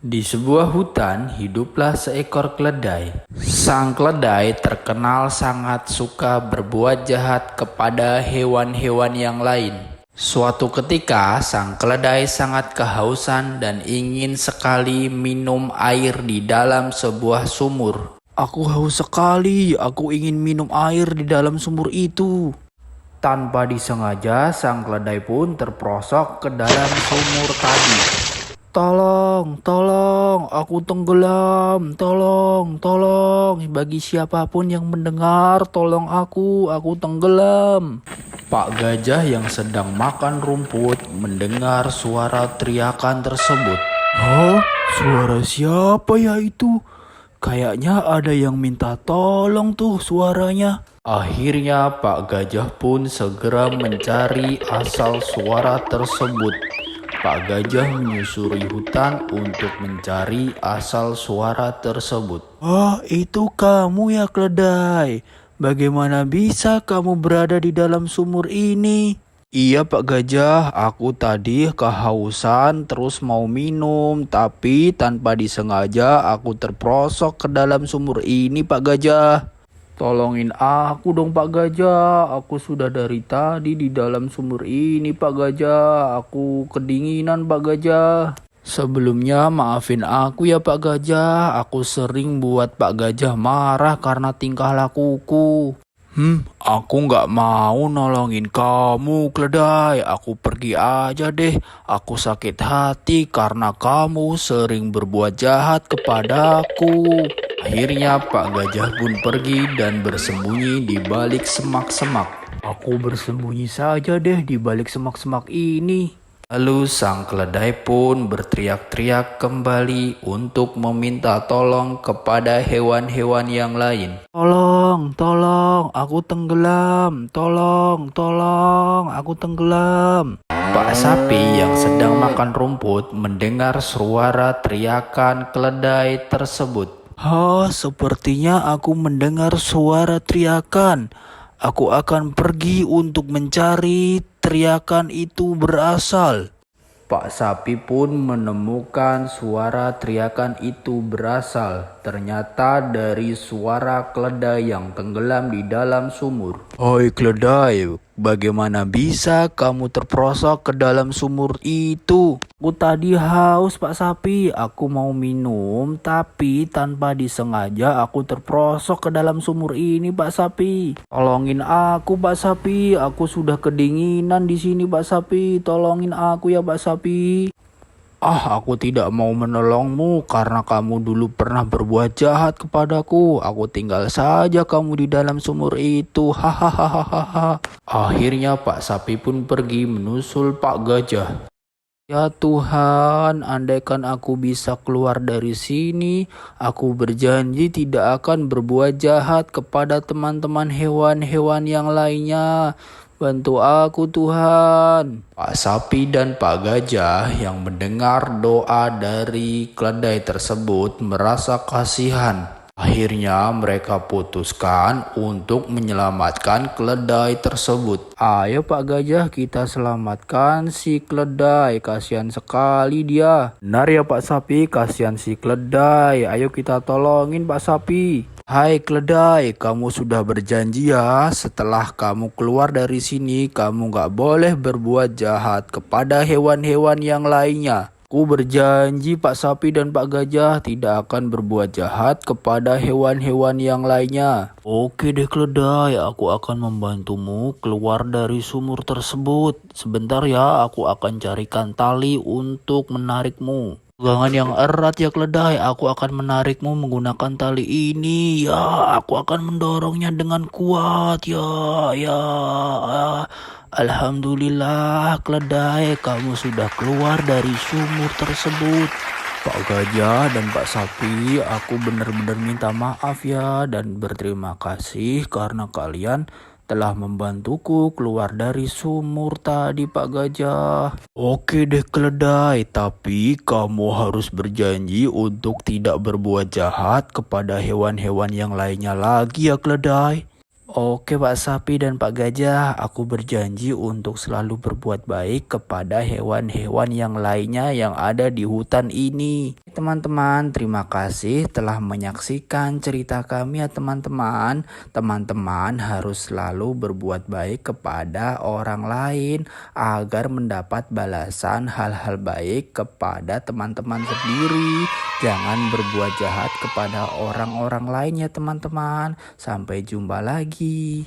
Di sebuah hutan hiduplah seekor keledai. Sang keledai terkenal sangat suka berbuat jahat kepada hewan-hewan yang lain. Suatu ketika, sang keledai sangat kehausan dan ingin sekali minum air di dalam sebuah sumur. Aku haus sekali, aku ingin minum air di dalam sumur itu. Tanpa disengaja, sang keledai pun terperosok ke dalam sumur tadi. Tolong, aku tenggelam, tolong. Bagi siapapun yang mendengar, tolong aku tenggelam. Pak Gajah yang sedang makan rumput mendengar suara teriakan tersebut. Hah? Suara siapa ya itu? Kayaknya ada yang minta tolong tuh suaranya. Akhirnya Pak Gajah pun segera mencari asal suara tersebut. Pak Gajah menyusuri hutan untuk mencari asal suara tersebut. Itu kamu ya keledai. Bagaimana bisa kamu berada di dalam sumur ini? Iya Pak Gajah, aku tadi kehausan terus mau minum, tapi tanpa disengaja aku terperosok ke dalam sumur ini Pak Gajah. Tolongin aku dong Pak Gajah, aku sudah dari tadi di dalam sumur ini Pak Gajah, aku kedinginan Pak Gajah. Sebelumnya maafin aku ya Pak Gajah, aku sering buat Pak Gajah marah karena tingkah lakuku. Aku nggak mau nolongin kamu, keledai. Aku pergi aja deh. Aku sakit hati karena kamu sering berbuat jahat kepadaku. Akhirnya Pak Gajah pun pergi dan bersembunyi di balik semak-semak. Aku bersembunyi saja deh di balik semak-semak ini. Lalu sang keledai pun berteriak-teriak kembali untuk meminta tolong kepada hewan-hewan yang lain. Tolong, aku tenggelam. Tolong, aku tenggelam. Pak Sapi yang sedang makan rumput mendengar suara teriakan keledai tersebut. Sepertinya aku mendengar suara teriakan. Aku akan pergi untuk mencari teriakan itu berasal. Pak Sapi pun menemukan suara teriakan itu berasal. Ternyata dari suara keledai yang tenggelam di dalam sumur. Hai keledai, bagaimana bisa kamu terperosok ke dalam sumur itu? Aku tadi haus Pak Sapi, aku mau minum tapi tanpa disengaja aku terperosok ke dalam sumur ini Pak Sapi. Tolongin aku Pak Sapi, aku sudah kedinginan di sini Pak Sapi, tolongin aku ya Pak Sapi. Aku tidak mau menolongmu karena kamu dulu pernah berbuat jahat kepadaku. Aku tinggal saja kamu di dalam sumur itu. Hahaha. Akhirnya Pak Sapi pun pergi menyusul Pak Gajah. Ya Tuhan, andaikan aku bisa keluar dari sini, aku berjanji tidak akan berbuat jahat kepada teman-teman hewan-hewan yang lainnya. Bantu aku Tuhan. Pak Sapi dan Pak Gajah yang mendengar doa dari keledai tersebut merasa kasihan. Akhirnya mereka putuskan untuk menyelamatkan keledai tersebut. Ayo Pak Gajah, kita selamatkan si keledai, kasihan sekali dia. Benar ya Pak Sapi, kasihan si keledai. Ayo kita tolongin Pak Sapi. Hai keledai, kamu sudah berjanji ya, setelah kamu keluar dari sini, kamu gak boleh berbuat jahat kepada hewan-hewan yang lainnya. Aku berjanji Pak Sapi dan Pak Gajah tidak akan berbuat jahat kepada hewan-hewan yang lainnya. Oke deh keledai, aku akan membantumu keluar dari sumur tersebut. Sebentar ya, aku akan carikan tali untuk menarikmu. Pegangan yang erat ya keledai, aku akan menarikmu menggunakan tali ini. Ya, aku akan mendorongnya dengan kuat. Ya. Alhamdulillah keledai, kamu sudah keluar dari sumur tersebut. Pak Gajah dan Pak Sapi, aku benar-benar minta maaf ya dan berterima kasih karena kalian telah membantuku keluar dari sumur tadi Pak Gajah. Oke deh keledai, tapi kamu harus berjanji untuk tidak berbuat jahat kepada hewan-hewan yang lainnya lagi ya keledai. Oke Pak Sapi dan Pak Gajah, aku berjanji untuk selalu berbuat baik kepada hewan-hewan yang lainnya yang ada di hutan ini. Teman-teman, terima kasih telah menyaksikan cerita kami ya teman-teman. Teman-teman harus selalu berbuat baik kepada orang lain agar mendapat balasan hal-hal baik kepada teman-teman sendiri. Jangan berbuat jahat kepada orang-orang lain ya teman-teman. Sampai jumpa lagi.